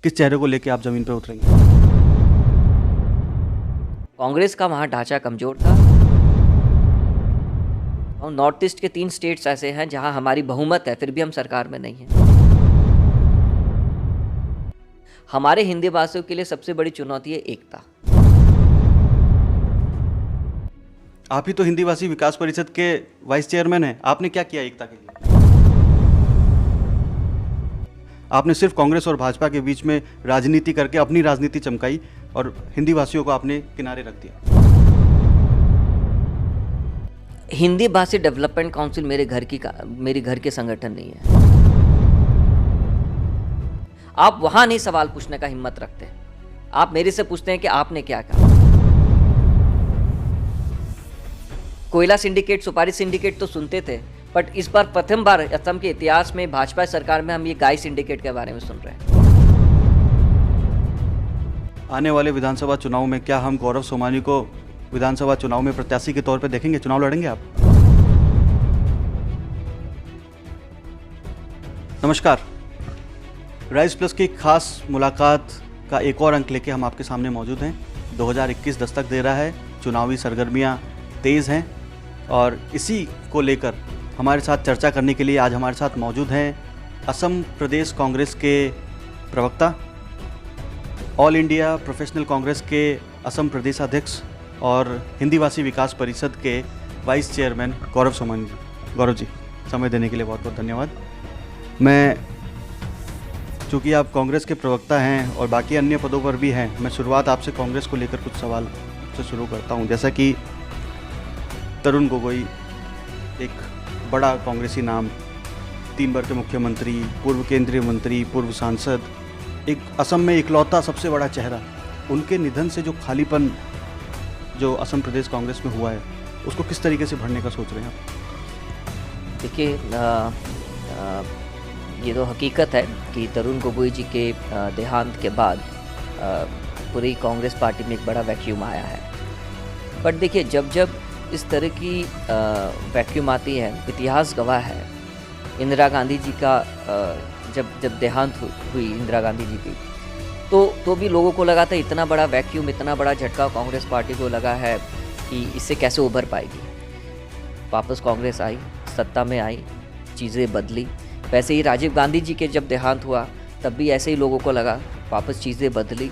किस चेहरे को लेके आप जमीन पर उतरेंगे? कांग्रेस का वहाँ ढांचा कमज़ोर था और नॉर्थ ईस्ट के 3 स्टेट्स ऐसे हैं जहाँ हमारी बहुमत है, फिर भी हम सरकार में नहीं हैं। हमारे हिंदी भाषियों के लिए सबसे बड़ी चुनौती है एकता। आप ही तो हिंदी भाषी विकास परिषद के वाइस चेयरमैन हैं, आपने क्या किया एकता के लिए? आपने सिर्फ कांग्रेस और भाजपा के बीच में राजनीति करके अपनी राजनीति चमकाई और हिंदी भाषियों को आपने किनारे रख दिया। हिंदी भाषी डेवलपमेंट काउंसिल मेरे घर के संगठन नहीं है। आप वहां नहीं सवाल पूछने का हिम्मत रखते। आप मेरे से पूछते हैं कि आपने क्या कहा। कोयला सिंडिकेट, सुपारी सिंडिकेट तो सुनते थे, बट इस बार प्रथम बार असम के इतिहास में भाजपा सरकार में हम ये गाय सिंडिकेट के बारे में सुन रहे हैं। आने वाले विधानसभा चुनाव में क्या हम गौरव सोमानी को विधानसभा चुनाव में प्रत्याशी के तौर पर देखेंगे? चुनाव लड़ेंगे आप? नमस्कार, राइज प्लस की खास मुलाकात का एक और अंक लेके हम आपके सामने मौजूद हैं। 2021 दस्तक दे रहा है, चुनावी सरगर्मियां तेज़ हैं और इसी को लेकर हमारे साथ चर्चा करने के लिए आज हमारे साथ मौजूद हैं असम प्रदेश कांग्रेस के प्रवक्ता, ऑल इंडिया प्रोफेशनल कांग्रेस के असम प्रदेशाध्यक्ष और हिंदी भाषी विकास परिषद के वाइस चेयरमैन गौरव सोमानी जी। गौरव जी, समय देने के लिए बहुत बहुत धन्यवाद। मैं, चूँकि आप कांग्रेस के प्रवक्ता हैं और बाकी अन्य पदों पर भी हैं, मैं शुरुआत आपसे कांग्रेस को लेकर कुछ सवाल से शुरू करता हूं। जैसा कि तरुण गोगोई एक बड़ा कांग्रेसी नाम, 3 बार के मुख्यमंत्री, पूर्व केंद्रीय मंत्री, पूर्व सांसद, एक असम में इकलौता सबसे बड़ा चेहरा, उनके निधन से जो खालीपन जो असम प्रदेश कांग्रेस में हुआ है, उसको किस तरीके से भरने का सोच रहे हैं आप? देखिए, ये तो हकीकत है कि तरुण गोगोई जी के देहांत के बाद पूरी कांग्रेस पार्टी में एक बड़ा वैक्यूम आया है। बट देखिए, जब जब इस तरह की वैक्यूम आती है, इतिहास गवाह है। इंदिरा गांधी जी का जब देहांत हुई इंदिरा गांधी जी की, तो भी लोगों को लगा था इतना बड़ा वैक्यूम, इतना बड़ा झटका कांग्रेस पार्टी को लगा है कि इससे कैसे उभर पाएगी। वापस कांग्रेस आई, सत्ता में आई, चीज़ें बदली। वैसे ही राजीव गांधी जी के जब देहांत हुआ तब भी ऐसे ही लोगों को लगा, वापस चीज़ें बदली।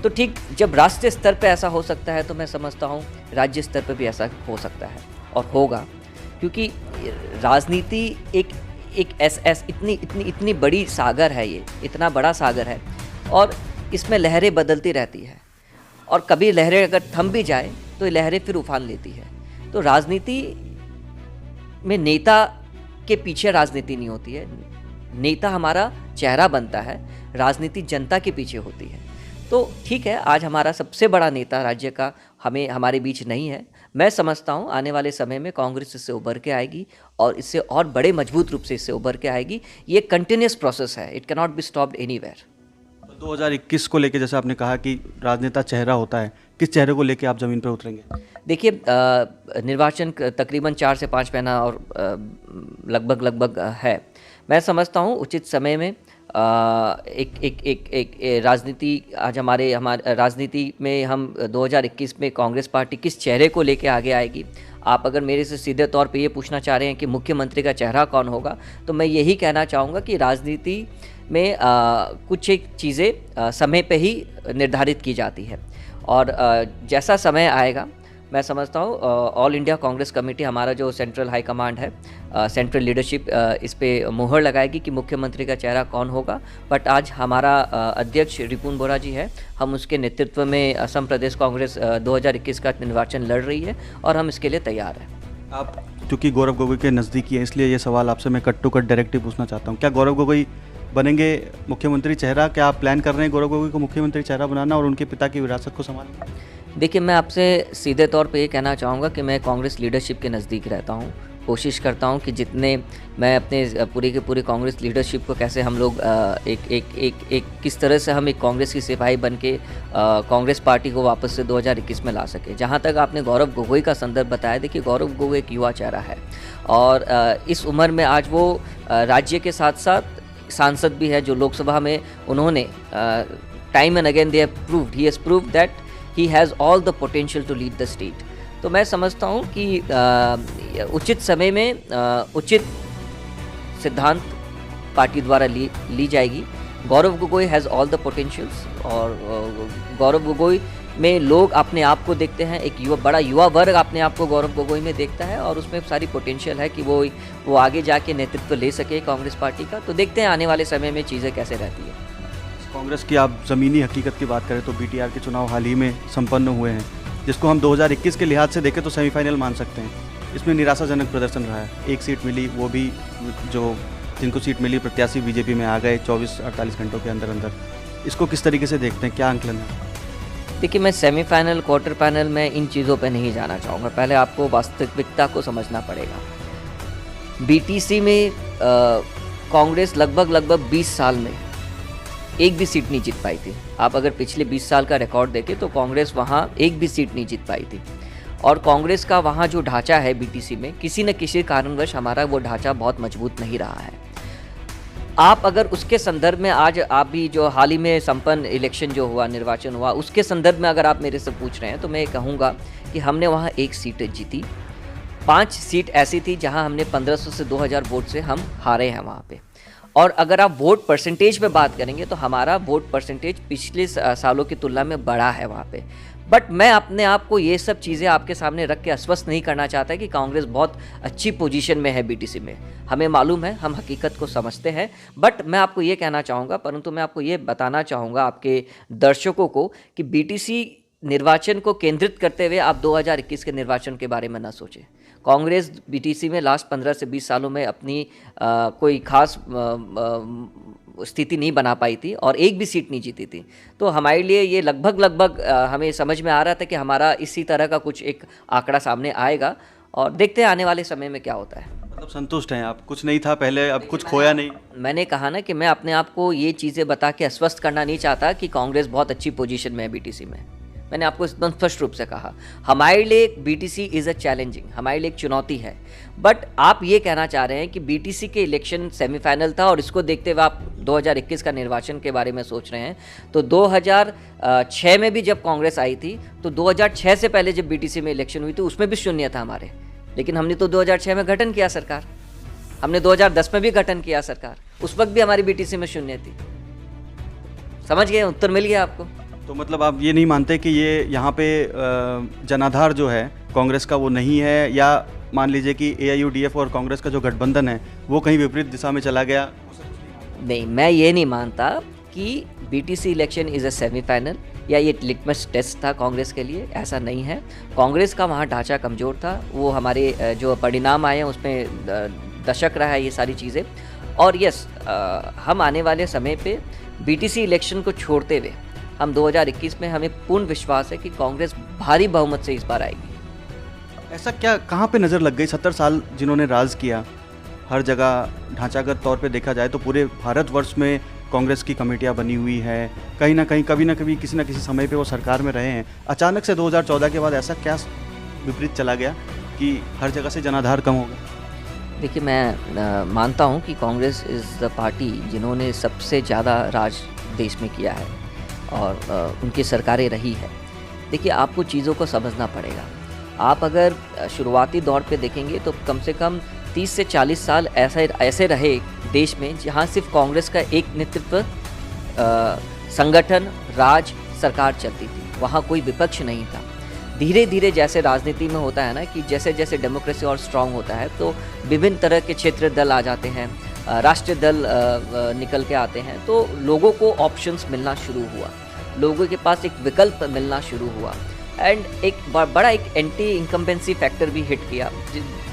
तो ठीक जब राष्ट्रीय स्तर पे ऐसा हो सकता है, तो मैं समझता हूँ राज्य स्तर पे भी ऐसा हो सकता है और होगा, क्योंकि राजनीति इतनी बड़ी सागर है, ये इतना बड़ा सागर है और इसमें लहरें बदलती रहती है और कभी लहरें अगर थम भी जाए तो ये लहरें फिर उफान लेती है। तो राजनीति में नेता के पीछे राजनीति नहीं होती है, नेता हमारा चेहरा बनता है, राजनीति जनता के पीछे होती है। तो ठीक है, आज हमारा सबसे बड़ा नेता राज्य का हमारे बीच नहीं है। मैं समझता हूँ आने वाले समय में कांग्रेस इससे उभर के आएगी और इससे और बड़े मजबूत रूप से इससे उभर के आएगी। ये कंटिन्यूस प्रोसेस है, it can not be stopped anywhere. 2021 को लेके जैसे आपने कहा कि राजनेता चेहरा होता है, किस चेहरे को लेके आप ज़मीन पर उतरेंगे? देखिए, निर्वाचन तकरीबन 4 से 5 महीना और लगभग है। मैं समझता हूँ उचित समय में एक राजनीति, आज हमारे राजनीति में हम 2021 में कांग्रेस पार्टी किस चेहरे को लेके आगे आएगी। आप अगर मेरे से सीधे तौर पे ये पूछना चाह रहे हैं कि मुख्यमंत्री का चेहरा कौन होगा, तो मैं यही कहना चाहूँगा कि राजनीति में कुछ एक चीज़ें समय पे ही निर्धारित की जाती है और जैसा समय आएगा, मैं समझता हूँ ऑल इंडिया कांग्रेस कमेटी, हमारा जो सेंट्रल हाई कमांड है, सेंट्रल लीडरशिप इस पे मुहर लगाएगी कि मुख्यमंत्री का चेहरा कौन होगा। बट आज हमारा अध्यक्ष रिपुन बोरा जी है, हम उसके नेतृत्व में असम प्रदेश कांग्रेस 2021 का निर्वाचन लड़ रही है और हम इसके लिए तैयार हैं। आप चूँकि गौरव गोगोई के नज़दीकी हैं, इसलिए ये सवाल आपसे मैं कट टू कट डायरेक्ट ही पूछना चाहता हूँ, क्या गौरव गोगोई बनेंगे मुख्यमंत्री चेहरा? क्या आप प्लान कर रहे हैं गौरव गोगोई को मुख्यमंत्री चेहरा बनाना और उनके पिता की विरासत को संभालना? देखिए, मैं आपसे सीधे तौर पे ये कहना चाहूँगा कि मैं कांग्रेस लीडरशिप के नज़दीक रहता हूँ। कोशिश करता हूँ कि जितने मैं अपने पूरी कांग्रेस लीडरशिप को कैसे हम लोग एक किस तरह से हम एक कांग्रेस की सिपाही बन के कांग्रेस पार्टी को वापस से 2021 में ला सके। जहाँ तक आपने गौरव गोगोई का संदर्भ बताया, देखिए गौरव गोगोई एक युवा चेहरा है और इस उम्र में आज वो राज्य के साथ साथ सांसद भी है जो लोकसभा में उन्होंने time and again he has proved that he has all the potential to lead the state. तो मैं समझता हूँ कि उचित समय में उचित सिद्धांत पार्टी द्वारा ली जाएगी। Gaurav Gogoi has all the potentials, और गौरव गोगोई में लोग अपने आप को देखते हैं, एक बड़ा युवा वर्ग अपने आप को गौरव गोगोई में देखता है, और उसमें सारी पोटेंशियल है कि वो आगे जाके नेतृत्व ले सके कांग्रेस पार्टी का। तो देखते हैं आने वाले समय में चीज़ें कैसे रहती है। कांग्रेस की आप ज़मीनी हकीकत की बात करें तो बीटीआर के चुनाव हाल ही में संपन्न हुए हैं, जिसको हम 2021 के लिहाज से देखें तो सेमीफाइनल मान सकते हैं। इसमें निराशाजनक प्रदर्शन रहा है। एक सीट मिली, वो भी जो जिनको सीट मिली प्रत्याशी बीजेपी में आ गए 24-48 घंटों के अंदर अंदर। इसको किस तरीके से देखते हैं, क्या आंकलन है? देखिए, मैं सेमीफाइनल, क्वार्टर फाइनल में इन चीज़ों पे नहीं जाना चाहूँगा। पहले आपको वास्तविकता को समझना पड़ेगा। बीटीसी में कांग्रेस लगभग 20 साल में एक भी सीट नहीं जीत पाई थी। आप अगर पिछले 20 साल का रिकॉर्ड देखें तो कांग्रेस वहाँ एक भी सीट नहीं जीत पाई थी, और कांग्रेस का वहाँ जो ढांचा है बीटीसी में, किसी न किसी कारणवश हमारा वो ढांचा बहुत मजबूत नहीं रहा है। आप अगर उसके संदर्भ में आज आप भी जो हाल ही में संपन्न इलेक्शन जो हुआ, निर्वाचन हुआ, उसके संदर्भ में अगर आप मेरे से पूछ रहे हैं तो मैं कहूँगा कि हमने वहाँ एक सीट जीती। 5 सीट ऐसी थी जहाँ हमने 1500 से 2000 वोट से हम हारे हैं वहाँ पे। और अगर आप वोट परसेंटेज पे बात करेंगे तो हमारा वोट परसेंटेज पिछले सालों की तुलना में बढ़ा है वहाँ पे। बट मैं अपने आप को ये सब चीज़ें आपके सामने रख के आश्वस्त नहीं करना चाहता कि कांग्रेस बहुत अच्छी पोजीशन में है बीटीसी में। हमें मालूम है, हम हकीकत को समझते हैं। बट मैं आपको ये कहना चाहूँगा, परंतु मैं आपको ये बताना चाहूँगा आपके दर्शकों को कि बीटीसी निर्वाचन को केंद्रित करते हुए आप 2021 के निर्वाचन के बारे में ना सोचें। कांग्रेस बीटीसी में लास्ट 15 से 20 सालों में अपनी कोई खास स्थिति नहीं बना पाई थी और एक भी सीट नहीं जीती थी। तो हमारे लिए ये लगभग हमें समझ में आ रहा था कि हमारा इसी तरह का कुछ एक आंकड़ा सामने आएगा, और देखते हैं आने वाले समय में क्या होता है। मतलब संतुष्ट हैं आप? कुछ नहीं था पहले, अब कुछ खोया नहीं? मैंने कहा ना कि मैं अपने आप को ये चीज़ें बता के आश्वस्त करना नहीं चाहता कि कांग्रेस बहुत अच्छी पोजीशन में है बीटीसी में। मैंने आपको एकदम स्पष्ट रूप से कहा, हमारे लिए बीटीसी इज़ अ चैलेंजिंग, हमारे लिए एक चुनौती है। बट आप ये कहना चाह रहे हैं कि बीटीसी के इलेक्शन सेमीफाइनल था और इसको देखते हुए आप 2021 का निर्वाचन के बारे में सोच रहे हैं। तो 2006 में भी जब कांग्रेस आई थी तो 2006 से पहले जब बीटीसी में इलेक्शन हुई थी उसमें भी शून्य था हमारे, लेकिन हमने तो 2006 में गठन किया सरकार, हमने 2010 में भी गठन किया सरकार, उस वक्त भी हमारी बीटीसी में शून्य थी। समझ गए? उत्तर मिल गया आपको? तो मतलब आप ये नहीं मानते कि ये यहाँ पे जनाधार जो है कांग्रेस का वो नहीं है, या मान लीजिए कि AIUDF और कांग्रेस का जो गठबंधन है वो कहीं विपरीत दिशा में चला गया? नहीं, मैं ये नहीं मानता कि BTC election is a semifinal या ये लिटमस टेस्ट था कांग्रेस के लिए, ऐसा नहीं है। कांग्रेस का वहाँ ढांचा कमज़ोर था, वो हमारे जो परिणाम आए हैं उसमें दशक रहा है ये सारी चीज़ें। और यस, हम आने वाले समय पे बीटीसी इलेक्शन को छोड़ते हुए हम 2021 में हमें पूर्ण विश्वास है कि कांग्रेस भारी बहुमत से इस बार आएगी। ऐसा क्या, कहाँ पे नज़र लग गई? 70 साल जिन्होंने राज किया, हर जगह ढांचागत तौर पे देखा जाए तो पूरे भारतवर्ष में कांग्रेस की कमेटियां बनी हुई है, कहीं ना कहीं कभी ना कभी किसी न किसी समय पे वो सरकार में रहे हैं। अचानक से 2014 के बाद ऐसा क्या विपरीत चला गया कि हर जगह से जनाधार कम हो गया? देखिए, मैं मानता हूँ कि कांग्रेस इज़ द पार्टी जिन्होंने सबसे ज़्यादा राज देश में किया है और उनकी सरकारें रही है। देखिए, आपको चीज़ों को समझना पड़ेगा। आप अगर शुरुआती दौर पे देखेंगे तो कम से कम 30 से 40 साल ऐसे रहे देश में जहाँ सिर्फ कांग्रेस का एक नेतृत्व, संगठन, राज, सरकार चलती थी, वहाँ कोई विपक्ष नहीं था। धीरे धीरे जैसे राजनीति में होता है ना कि जैसे जैसे डेमोक्रेसी और स्ट्रांग होता है तो विभिन्न तरह के क्षेत्रीय दल आ जाते हैं, राष्ट्रीय दल निकल के आते हैं, तो लोगों को ऑप्शंस मिलना शुरू हुआ, लोगों के पास एक विकल्प मिलना शुरू हुआ, एंड एक बड़ा एक एंटी इनकम्बेंसी फैक्टर भी हिट किया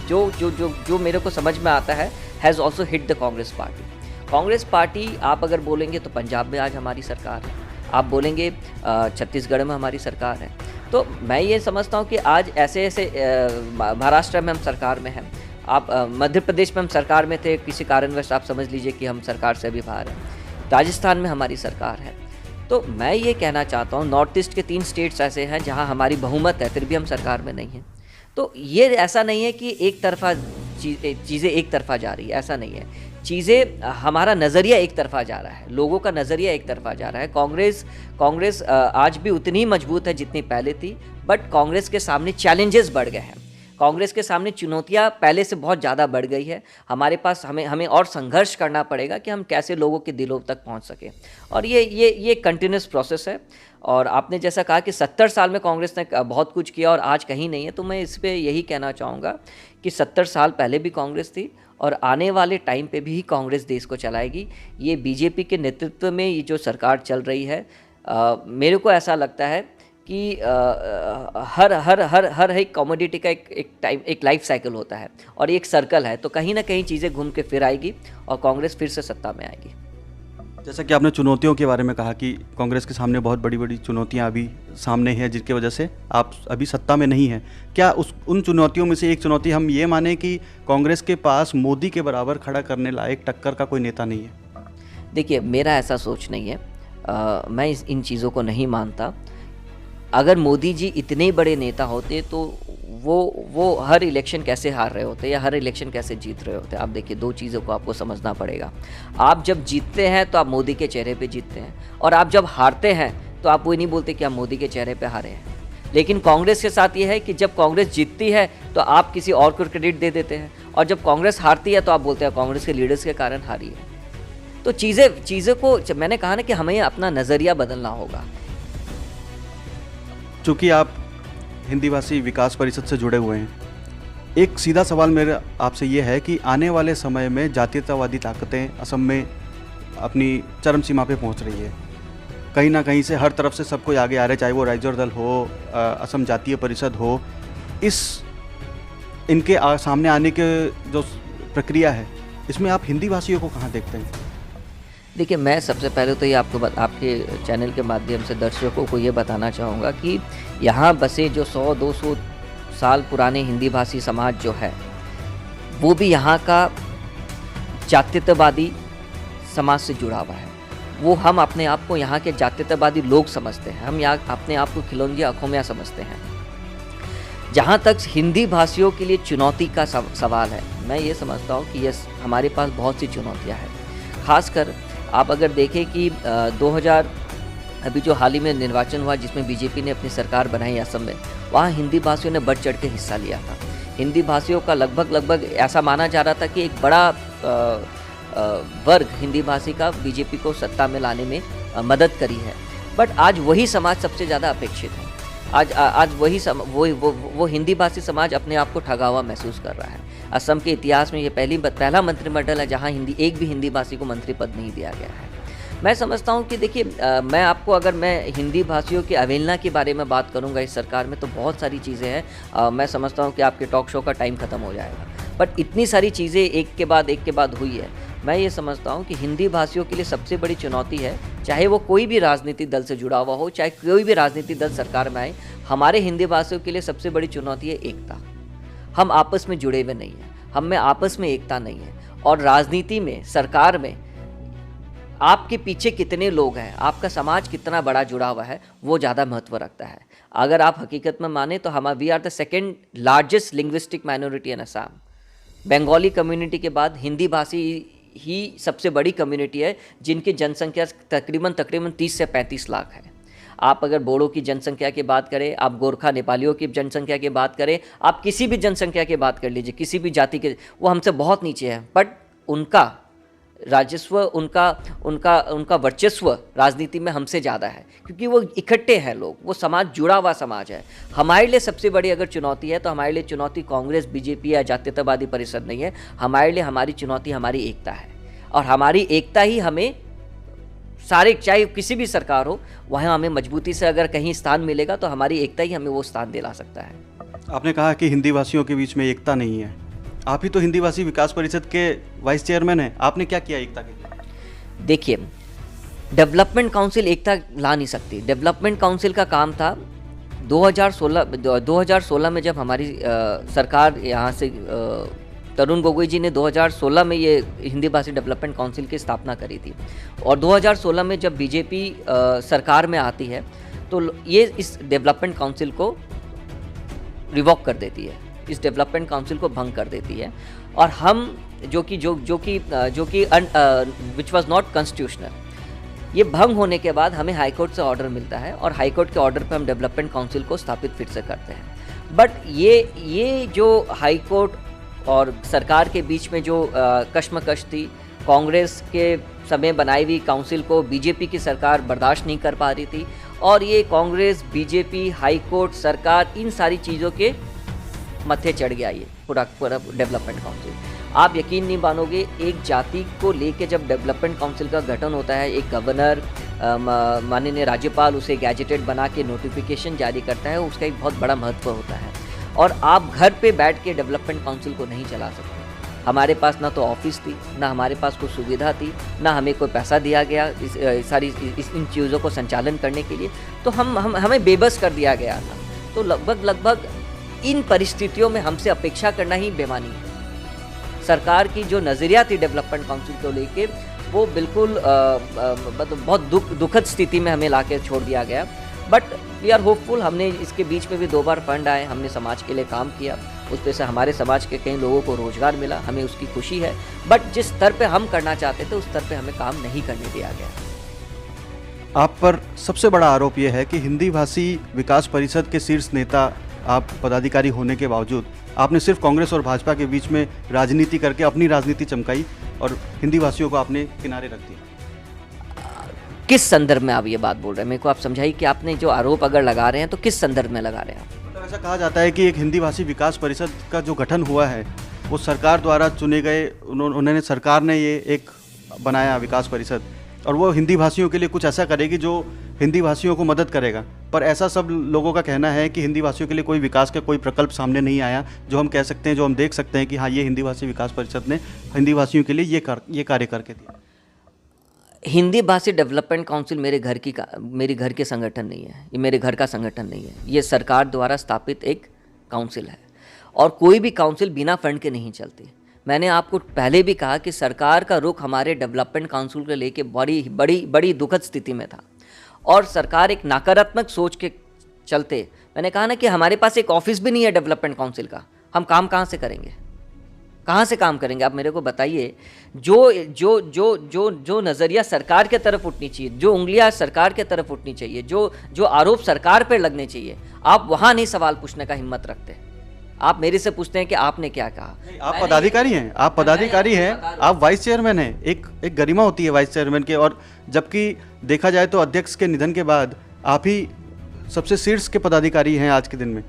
जो जो जो जो मेरे को समझ में आता है has also hit the Congress party. Congress party आप अगर बोलेंगे तो पंजाब में आज हमारी सरकार है, आप बोलेंगे छत्तीसगढ़ में हमारी सरकार है। तो मैं ये समझता हूँ कि आज ऐसे ऐसे महाराष्ट्र में हम सरकार में हैं, आप मध्य प्रदेश में हम सरकार में थे, किसी कारणवश आप समझ लीजिए कि हम सरकार से भी बाहर हैं, राजस्थान में हमारी सरकार है। तो मैं ये कहना चाहता हूँ, नॉर्थ ईस्ट के 3 स्टेट्स ऐसे हैं जहाँ हमारी बहुमत है फिर भी हम सरकार में नहीं हैं। तो ये ऐसा नहीं है कि एक तरफा चीज़ें एक तरफा जा रही है, ऐसा नहीं है। चीज़ें, हमारा नज़रिया एक तरफा जा रहा है, लोगों का नज़रिया एक तरफा जा रहा है। कांग्रेस आज भी उतनी ही मजबूत है जितनी पहले थी, बट कांग्रेस के सामने चैलेंजेस बढ़ गए हैं। कांग्रेस के सामने चुनौतियां पहले से बहुत ज़्यादा बढ़ गई है। हमारे पास हमें और संघर्ष करना पड़ेगा कि हम कैसे लोगों के दिलों तक पहुंच सकें, और ये कंटिन्यूस प्रोसेस है। और आपने जैसा कहा कि 70 साल में कांग्रेस ने बहुत कुछ किया और आज कहीं नहीं है, तो मैं इस पर यही कहना चाहूँगा कि 70 साल पहले भी कांग्रेस थी और आने वाले टाइम पे भी कांग्रेस देश को चलाएगी। ये बीजेपी के नेतृत्व में ये जो सरकार चल रही है, मेरे को ऐसा लगता है कि हर एक कमोडिटी का एक लाइफ साइकिल होता है और एक सर्कल है, तो कहीं ना कहीं चीज़ें घूम के फिर आएगी और कांग्रेस फिर से सत्ता में आएगी। जैसा कि आपने चुनौतियों के बारे में कहा कि कांग्रेस के सामने बहुत बड़ी बड़ी चुनौतियां अभी सामने हैं, जिनकी वजह से आप अभी सत्ता में नहीं हैं। क्या उन चुनौतियों में से एक चुनौती हम ये माने कि कांग्रेस के पास मोदी के बराबर खड़ा करने लायक टक्कर का कोई नेता नहीं है? देखिए, मेरा ऐसा सोच नहीं है। मैं इन चीज़ों को नहीं मानता। अगर मोदी जी इतने बड़े नेता होते तो वो हर इलेक्शन कैसे हार रहे होते या हर इलेक्शन कैसे जीत रहे होते। आप देखिए, दो चीज़ों को आपको समझना पड़ेगा। आप जब जीतते हैं तो आप मोदी के चेहरे पे जीतते हैं, और आप जब हारते हैं तो आप वो नहीं बोलते कि आप मोदी के चेहरे पे हारे हैं। लेकिन कांग्रेस के साथ ये है कि जब कांग्रेस जीतती है तो आप किसी और को क्रेडिट दे देते हैं, और जब कांग्रेस हारती है तो आप बोलते हैं कांग्रेस के लीडर्स के कारण हारी है। तो चीज़ों को, मैंने कहा ना कि हमें अपना नज़रिया बदलना होगा। चूँकि आप हिंदी भाषी विकास परिषद से जुड़े हुए हैं, एक सीधा सवाल मेरा आपसे ये है कि आने वाले समय में जातीयतावादी ताकतें असम में अपनी चरम सीमा पे पहुंच रही है। कहीं ना कहीं से हर तरफ से सब कोई आगे आ रहे, चाहे वो राइजोर दल हो, असम जातीय परिषद हो। इनके सामने आने के जो प्रक्रिया है, इसमें आप हिंदी भाषियों को कहाँ देखते हैं? देखिए, मैं सबसे पहले तो ये आपके चैनल के माध्यम से दर्शकों को ये बताना चाहूँगा कि यहाँ बसे जो 100-200 साल पुराने हिंदी भाषी समाज जो है, वो भी यहाँ का जातीयतावादी समाज से जुड़ा हुआ है। हम अपने आप को यहाँ के जातीयतावादी लोग समझते हैं। हम यहाँ अपने आप को खिलौंजिया अखोमिया समझते हैं। जहाँ तक हिंदी भाषियों के लिए चुनौती का सवाल है, मैं ये समझता हूँ कि यस, हमारे पास बहुत सी चुनौतियाँ हैं। खासकर आप अगर देखें कि 2000 अभी जो हाल ही में निर्वाचन हुआ जिसमें बीजेपी ने अपनी सरकार बनाई असम में, वहाँ हिंदी भाषियों ने बढ़ चढ़ के हिस्सा लिया था। हिंदी भाषियों का लगभग ऐसा माना जा रहा था कि एक बड़ा वर्ग हिंदी भाषी का बीजेपी को सत्ता में लाने में मदद करी है। बट आज वही समाज सबसे ज़्यादा अपेक्षित है। आज वो हिंदी भाषी समाज अपने आप को ठगा हुआ महसूस कर रहा है। असम के इतिहास में ये पहला मंत्रिमंडल है जहां एक भी हिंदी भाषी को मंत्री पद नहीं दिया गया है। मैं समझता हूं कि देखिए, अगर मैं हिंदी भाषियों की अवहेलना के बारे में बात करूंगा इस सरकार में, तो बहुत सारी चीज़ें हैं। मैं समझता हूं कि आपके टॉक शो का टाइम ख़त्म हो जाएगा। बट इतनी सारी चीज़ें एक के बाद हुई है। मैं ये समझता हूँ कि हिंदी भाषियों के लिए सबसे बड़ी चुनौती है, चाहे वो कोई भी राजनीतिक दल से जुड़ा हुआ हो, चाहे कोई भी राजनीतिक दल सरकार में आए, हमारे हिंदी भाषियों के लिए सबसे बड़ी चुनौती है एकता। हम आपस में जुड़े हुए नहीं हैं, हम में आपस में एकता नहीं है। और राजनीति में, सरकार में आपके पीछे कितने लोग हैं, आपका समाज कितना बड़ा जुड़ा हुआ है, वो ज़्यादा महत्व रखता है। अगर आप हकीकत में माने तो we are the second largest linguistic minority in Assam. Bengali community के बाद हिंदी भाषी ही सबसे बड़ी कम्युनिटी है, जिनकी जनसंख्या तकरीबन 30 से 35 लाख है। आप अगर बोडो की जनसंख्या की बात करें, आप गोरखा नेपालियों की जनसंख्या की बात करें, आप किसी भी जनसंख्या की बात कर लीजिए, किसी भी जाति के, वो हमसे बहुत नीचे है। बट उनका राजस्व, उनका वर्चस्व राजनीति में हमसे ज़्यादा है, क्योंकि वो इकट्ठे हैं लोग, वो समाज जुड़ा हुआ समाज है। हमारे लिए सबसे बड़ी अगर चुनौती है तो हमारे लिए चुनौती कांग्रेस, बीजेपी या जातीयतावादी परिषद नहीं है। हमारे लिए हमारी चुनौती हमारी एकता है, और हमारी एकता ही हमें चाहे किसी भी सरकार हो, वहाँ हमें मजबूती से अगर कहीं स्थान मिलेगा तो हमारी एकता ही हमें वो स्थान दिला सकता है। आपने कहा कि हिंदी भाषियों के बीच में एकता नहीं है। आप ही तो हिंदी भाषी विकास परिषद के वाइस चेयरमैन हैं, आपने क्या किया एकता के लिए? देखिए, डेवलपमेंट काउंसिल एकता ला नहीं सकती। डेवलपमेंट काउंसिल का काम था 2016 में, जब हमारी सरकार यहाँ से तरुण गोगोई जी ने 2016 में ये हिंदी भाषी डेवलपमेंट काउंसिल की स्थापना करी थी। और 2016 में जब बीजेपी सरकार में आती है तो ये इस डेवलपमेंट काउंसिल को रिवॉक कर देती है, इस डेवलपमेंट काउंसिल को भंग कर देती है, और हम जो कि विच वाज नॉट कॉन्स्टिट्यूशनल, ये भंग होने के बाद हमें हाई कोर्ट से ऑर्डर मिलता है और हाई कोर्ट के ऑर्डर पे हम डेवलपमेंट काउंसिल को स्थापित फिर से करते हैं। बट ये जो हाई कोर्ट और सरकार के बीच में जो कश्मकश थी, कांग्रेस के समय बनाई हुई काउंसिल को बीजेपी की सरकार बर्दाश्त नहीं कर पा रही थी, और ये कांग्रेस, बीजेपी, हाई कोर्ट, सरकार, इन सारी चीज़ों के मत्थे चढ़ गया ये पूरा डेवलपमेंट काउंसिल। आप यकीन नहीं मानोगे, एक जाति को लेके जब डेवलपमेंट काउंसिल का गठन होता है, एक गवर्नर, माननीय राज्यपाल उसे गैजेटेड बना के नोटिफिकेशन जारी करता है, उसका एक बहुत बड़ा महत्व होता है। और आप घर पे बैठ के डेवलपमेंट काउंसिल को नहीं चला सकते। हमारे पास ना तो ऑफिस थी, ना हमारे पास कोई सुविधा थी, ना हमें कोई पैसा दिया गया इन चीज़ों को संचालन करने के लिए, तो हमें बेबस कर दिया गया था। तो लगभग इन परिस्थितियों में हमसे अपेक्षा करना ही बेमानी है। सरकार की जो नज़रिया थी डेवलपमेंट काउंसिल को लेके, वो बिल्कुल मतलब बहुत दुखद स्थिति में हमें लाके छोड़ दिया गया। बट वी आर होपफुल, हमने इसके बीच में भी 2 बार फंड आए, हमने समाज के लिए काम किया, उस पे से हमारे समाज के कई लोगों को रोजगार मिला, हमें उसकी खुशी है। बट जिस स्तर पे हम करना चाहते थे, उस स्तर पे हमें काम नहीं करने दिया गया। आप पर सबसे बड़ा आरोप यह है कि हिंदी भाषी विकास परिषद के शीर्ष नेता आप पदाधिकारी होने के बावजूद आपने सिर्फ कांग्रेस और भाजपा के बीच में राजनीति करके अपनी राजनीति चमकाई और हिंदी भाषियों को आपने किनारे रख दिया। किस संदर्भ में आप ये बात बोल रहे हैं? मेरे को आप समझाइए कि आपने जो आरोप अगर लगा रहे हैं तो किस संदर्भ में लगा रहे हैं आप? मतलब ऐसा कहा जाता है कि एक हिंदी भाषी विकास परिषद का जो गठन हुआ है, वो सरकार द्वारा चुने गए, उन्होंने सरकार ने ये एक बनाया विकास परिषद, और वो हिंदी भाषियों के लिए कुछ ऐसा करेगी जो हिंदी भाषियों को मदद करेगा। पर ऐसा सब लोगों का कहना है कि हिंदी भाषियों के लिए कोई विकास का कोई प्रकल्प सामने नहीं आया, जो हम कह सकते हैं, जो हम देख सकते हैं कि हाँ, ये हिंदी भाषी विकास परिषद ने हिंदी भाषियों के लिए ये कार्य करके दिया। हिंदी भाषी डेवलपमेंट काउंसिल मेरे घर के संगठन नहीं है, ये मेरे घर का संगठन नहीं है। ये सरकार द्वारा स्थापित एक काउंसिल है, और कोई भी काउंसिल बिना फंड के नहीं चलती। मैंने आपको पहले भी कहा कि सरकार का रुख हमारे डेवलपमेंट काउंसिल को लेके बड़ी दुखद स्थिति में था, और सरकार एक नकारात्मक सोच के चलते, मैंने कहा ना कि हमारे पास एक ऑफिस भी नहीं है डेवलपमेंट काउंसिल का, हम काम कहाँ से करेंगे? कहाँ से काम करेंगे? आप मेरे को बताइए। जो नज़रिया सरकार के तरफ उठनी चाहिए, जो उंगलियां सरकार के तरफ उठनी चाहिए, जो आरोप सरकार पर लगने चाहिए, आप वहाँ नहीं सवाल पूछने का हिम्मत रखते। आप मेरे से पूछते हैं कि आपने क्या कहा। आप पदाधिकारी हैं, आप वाइस चेयरमैन हैं। एक गरिमा होती है वाइस चेयरमैन के, और जबकि देखा जाए तो अध्यक्ष के निधन के बाद आप ही सबसे शीर्ष के पदाधिकारी हैं आज के दिन में।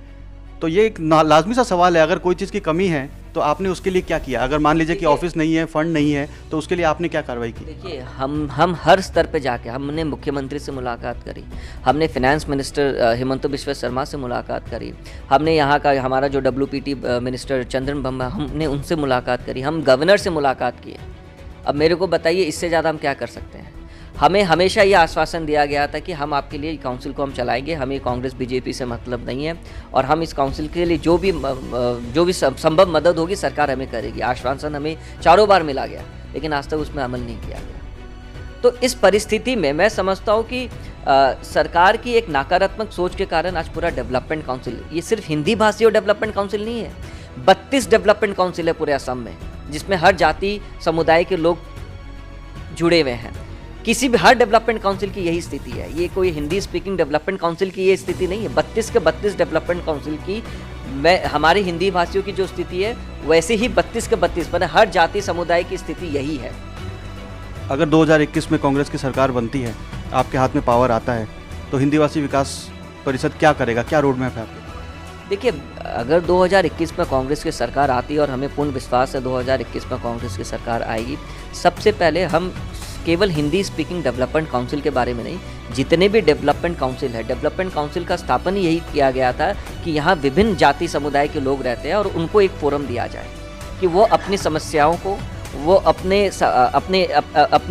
तो ये एक लाजमी सा सवाल है, अगर कोई चीज़ की कमी है तो आपने उसके लिए क्या किया? अगर मान लीजिए कि ऑफिस नहीं है, फंड नहीं है, तो उसके लिए आपने क्या कार्रवाई की? देखिए, हम हर स्तर पे जाके हमने मुख्यमंत्री से मुलाकात करी, हमने फाइनेंस मिनिस्टर हिमंत बिश्व शर्मा से मुलाकात करी, हमने यहाँ का हमारा जो WPT मिनिस्टर चंद्रन ब्रह्मा, हमने उनसे मुलाकात करी, हम गवर्नर से मुलाकात किए। अब मेरे को बताइए, इससे ज़्यादा हम क्या कर सकते हैं? हमें हमेशा ये आश्वासन दिया गया था कि हम आपके लिए काउंसिल को हम चलाएंगे, हमें कांग्रेस बीजेपी से मतलब नहीं है, और हम इस काउंसिल के लिए जो भी संभव मदद होगी सरकार हमें करेगी। आश्वासन हमें 4 बार मिला गया, लेकिन आज तक उसमें अमल नहीं किया गया। तो इस परिस्थिति में मैं समझता हूँ कि सरकार की एक नकारात्मक सोच के कारण आज पूरा डेवलपमेंट काउंसिल, ये सिर्फ हिंदी भाषी डेवलपमेंट काउंसिल नहीं है, 32 डेवलपमेंट काउंसिल है पूरे असम में, जिसमें हर जाति समुदाय के लोग जुड़े हुए हैं। किसी भी हर डेवलपमेंट काउंसिल की यही स्थिति है, ये कोई हिंदी स्पीकिंग डेवलपमेंट काउंसिल की ये स्थिति नहीं है। 32 के 32 डेवलपमेंट काउंसिल की हमारे हिंदी भाषियों की जो स्थिति है, वैसे ही 32 के 32 मतलब हर जाति समुदाय की स्थिति यही है। अगर 2021 में कांग्रेस की सरकार बनती है, आपके हाथ में पावर आता है, तो हिंदी भाषी विकास परिषद क्या करेगा? क्या रोड मैप है आपका? देखिए, अगर 2021 में कांग्रेस की सरकार आती है, और हमें पूर्ण विश्वास है 2021 में कांग्रेस की सरकार आएगी, सबसे पहले हम केवल हिंदी स्पीकिंग डेवलपमेंट काउंसिल के बारे में नहीं, जितने भी डेवलपमेंट काउंसिल है, डेवलपमेंट काउंसिल का स्थापन यही किया गया था कि यहाँ विभिन्न जाति समुदाय के लोग रहते हैं, और उनको एक फोरम दिया जाए कि वो अपनी समस्याओं को, वो अपने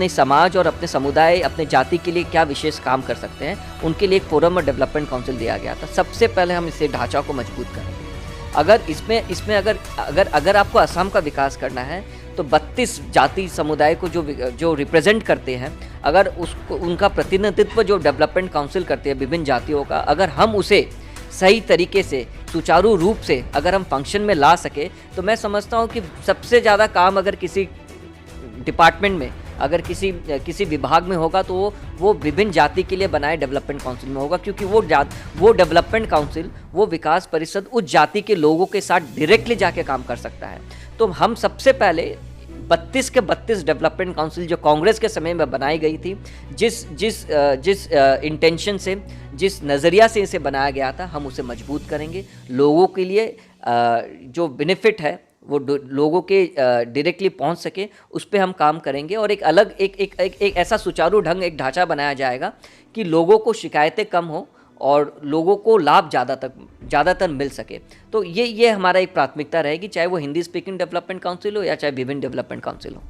समाज और अपने समुदाय, अपने जाति के लिए क्या विशेष काम कर सकते हैं, उनके लिए एक फोरम और डेवलपमेंट काउंसिल दिया गया था। सबसे पहले हम इसे ढांचा को मजबूत करेंगे। अगर इसमें अगर आपको असम का विकास करना है, तो 32 जाति समुदाय को जो रिप्रेजेंट करते हैं, अगर उसको उनका प्रतिनिधित्व जो डेवलपमेंट काउंसिल करते हैं विभिन्न जातियों का, अगर हम उसे सही तरीके से सुचारू रूप से अगर हम फंक्शन में ला सके, तो मैं समझता हूँ कि सबसे ज़्यादा काम अगर किसी डिपार्टमेंट में, अगर किसी विभाग में होगा तो वो विभिन्न जाति के लिए बनाए डेवलपमेंट काउंसिल में होगा, क्योंकि वो डेवलपमेंट काउंसिल, वो विकास परिषद उस जाति के लोगों के साथ डायरेक्टली जाके काम कर सकता है। तो हम सबसे पहले 32 के 32 डेवलपमेंट काउंसिल जो कांग्रेस के समय में बनाई गई थी, जिस इंटेंशन से, जिस नज़रिया से इसे बनाया गया था, हम उसे मजबूत करेंगे। लोगों के लिए जो बेनिफिट है वो लोगों के डायरेक्टली पहुंच सके, उस पर हम काम करेंगे। और एक अलग एक ऐसा सुचारू ढंग, एक ढांचा बनाया जाएगा कि लोगों को शिकायतें कम हो और लोगों को लाभ ज़्यादातर मिल सके। तो ये हमारा एक प्राथमिकता रहेगी, चाहे वो हिंदी स्पीकिंग डेवलपमेंट काउंसिल हो या चाहे विभिन्न डेवलपमेंट काउंसिल हो।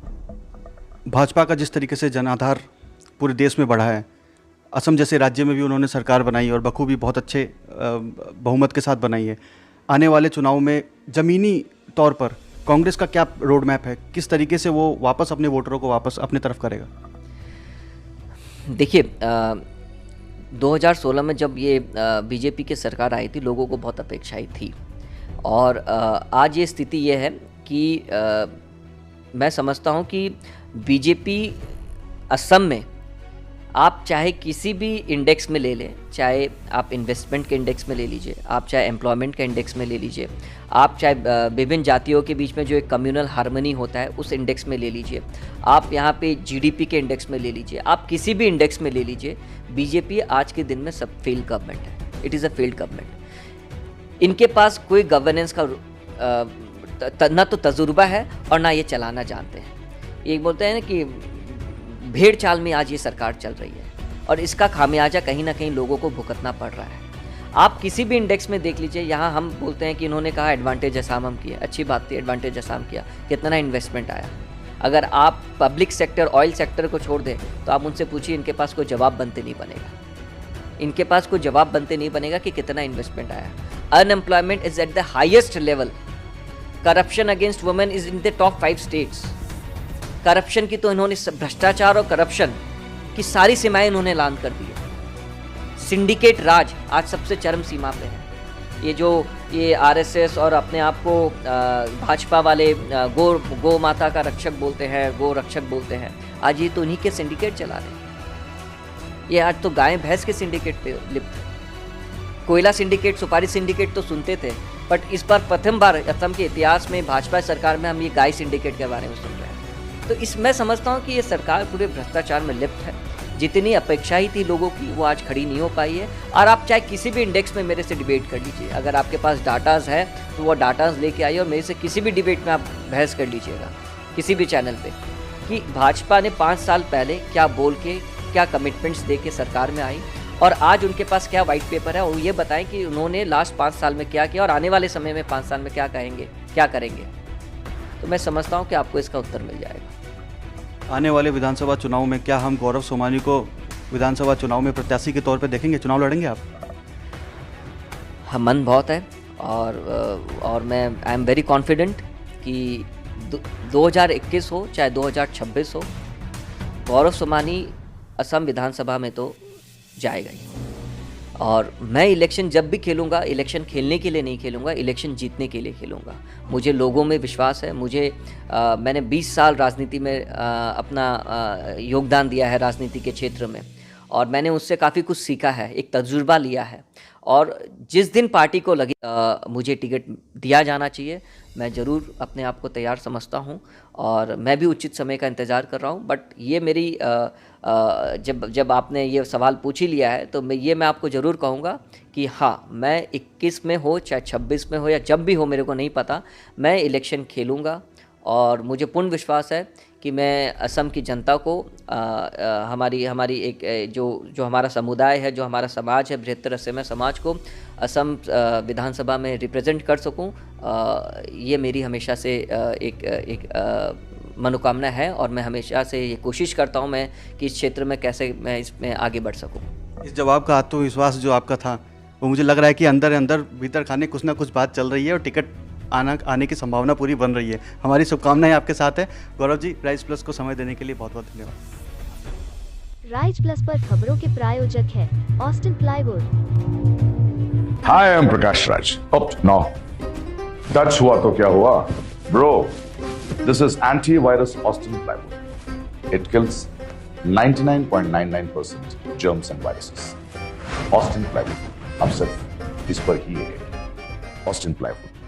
भाजपा का जिस तरीके से जनाधार पूरे देश में बढ़ा है, असम जैसे राज्य में भी उन्होंने सरकार बनाई और बखूबी बहुत अच्छे बहुमत के साथ बनाई है। आने वाले चुनाव में ज़मीनी तौर पर कांग्रेस का क्या रोड मैप है, किस तरीके से वो वापस अपने वोटरों को वापस अपने तरफ करेगा? देखिए, 2016 में जब ये बीजेपी की सरकार आई थी, लोगों को बहुत अपेक्षाएं थी और आज ये स्थिति ये है कि मैं समझता हूँ कि बीजेपी असम में, आप चाहे किसी भी इंडेक्स में ले लें, चाहे आप इन्वेस्टमेंट के इंडेक्स में ले लीजिए, आप चाहे एम्प्लॉयमेंट के इंडेक्स में ले लीजिए, आप चाहे विभिन्न जातियों के बीच में जो एक कम्युनल हार्मनी होता है उस इंडेक्स में ले लीजिए, आप यहाँ पे जीडीपी के इंडेक्स में ले लीजिए, आप किसी भी इंडेक्स में ले लीजिए, बीजेपी आज के दिन में सब फेल्ड गवर्नमेंट है। It is a failed government. इनके पास कोई गवर्नेंस का ना तो तजुर्बा है और ना ये चलाना जानते हैं। ये बोलते हैं ना कि भेड़ चाल में आज ये सरकार चल रही है और इसका खामियाजा कहीं ना कहीं लोगों को भुगतना पड़ रहा है। आप किसी भी इंडेक्स में देख लीजिए, यहाँ हम बोलते हैं कि इन्होंने कहा एडवांटेज असम हम किया, अच्छी बात थी, एडवांटेज असम किया, कितना इन्वेस्टमेंट आया। अगर आप पब्लिक सेक्टर, ऑयल सेक्टर को छोड़ दें तो आप उनसे पूछिए, इनके पास कोई जवाब बनते नहीं बनेगा। इनके पास कोई जवाब बनते नहीं बनेगा कि कितना इन्वेस्टमेंट आया। Unemployment is at the highest level. Corruption against women is in the top 5 states. Corruption की तो इन्होंने, भ्रष्टाचार और करप्शन की सारी सीमाएं इन्होंने लांघ कर दी है। सिंडिकेट राज आज सबसे चरम सीमा पे है। ये आरएसएस और अपने आप को भाजपा वाले गो माता का रक्षक बोलते हैं, गो रक्षक बोलते हैं, आज ये तो उन्हीं के सिंडिकेट चला रहे हैं। ये आज तो गाय भैंस के सिंडिकेट पे लिप्त है। कोयला सिंडिकेट, सुपारी सिंडिकेट तो सुनते थे, बट इस बार प्रथम बार असम के इतिहास में भाजपा सरकार में हम ये गाय सिंडिकेट के बारे में सुन रहे हैं। तो मैं समझता हूँ कि ये सरकार पूरे भ्रष्टाचार में लिप्त है। जितनी अपेक्षा ही थी लोगों की वो आज खड़ी नहीं हो पाई है। और आप चाहे किसी भी इंडेक्स में मेरे से डिबेट कर लीजिए, अगर आपके पास डाटाज है तो वो डाटाज लेके आइए और मेरे से किसी भी डिबेट में आप बहस कर लीजिएगा किसी भी चैनल पे, कि भाजपा ने 5 साल पहले क्या बोल के, क्या कमिटमेंट्स दे के सरकार में आई और आज उनके पास क्या वाइट पेपर है, और ये बताएं कि उन्होंने लास्ट 5 साल में क्या किया और आने वाले समय में 5 साल में क्या करेंगे। तो मैं समझता हूँ कि आपको इसका उत्तर मिल जाएगा। आने वाले विधानसभा चुनाव में क्या हम गौरव सोमानी को विधानसभा चुनाव में प्रत्याशी के तौर पे देखेंगे? चुनाव लड़ेंगे आप? हाँ, मन बहुत है और मैं आई एम वेरी कॉन्फिडेंट कि 2021 हो चाहे 2026 हो, गौरव सोमानी असम विधानसभा में तो जाएगा ही। और मैं इलेक्शन जब भी खेलूँगा, इलेक्शन खेलने के लिए नहीं खेलूँगा, इलेक्शन जीतने के लिए खेलूँगा। मुझे लोगों में विश्वास है। मैंने 20 साल राजनीति में अपना योगदान दिया है राजनीति के क्षेत्र में, और मैंने उससे काफ़ी कुछ सीखा है, एक तजुर्बा लिया है। और जिस दिन पार्टी को लगे मुझे टिकट दिया जाना चाहिए, मैं ज़रूर अपने आप को तैयार समझता हूं और मैं भी उचित समय का इंतज़ार कर रहा हूं। बट ये मेरी जब आपने ये सवाल पूछ ही लिया है तो मैं आपको ज़रूर कहूँगा कि हाँ, मैं 21 में हो चाहे 26 में हो या जब भी हो, मेरे को नहीं पता, मैं इलेक्शन खेलूँगा। और मुझे पूर्ण विश्वास है कि मैं असम की जनता को हमारी एक जो हमारा समुदाय है, जो हमारा समाज है, बृहत्तर असम समाज को असम विधानसभा में रिप्रेजेंट कर सकूं। ये मेरी हमेशा से एक मनोकामना है और मैं हमेशा से ये कोशिश करता हूं मैं कि इस क्षेत्र में कैसे मैं इसमें आगे बढ़ सकूं। इस जवाब का आत्मविश्वास जो आपका था वो मुझे लग रहा है कि अंदर भीतर खाने कुछ ना कुछ बात चल रही है और टिकट आने की संभावना पूरी बन रही है। हमारी शुभकामनाएं आपके साथ है। गौरव जी, राइज प्लस को समय देने के लिए बहुत बहुत धन्यवाद। राइज प्लस पर खबरों के प्रायोजक है Austin plywood. I am Prakash Raj. Oh, no. Touch हुआ तो क्या हुआ? Bro, this is antivirus Austin plywood. It kills 99.99% germs and viruses. Austin plywood. अब सिर्फ इस पर ही है Austin plywood.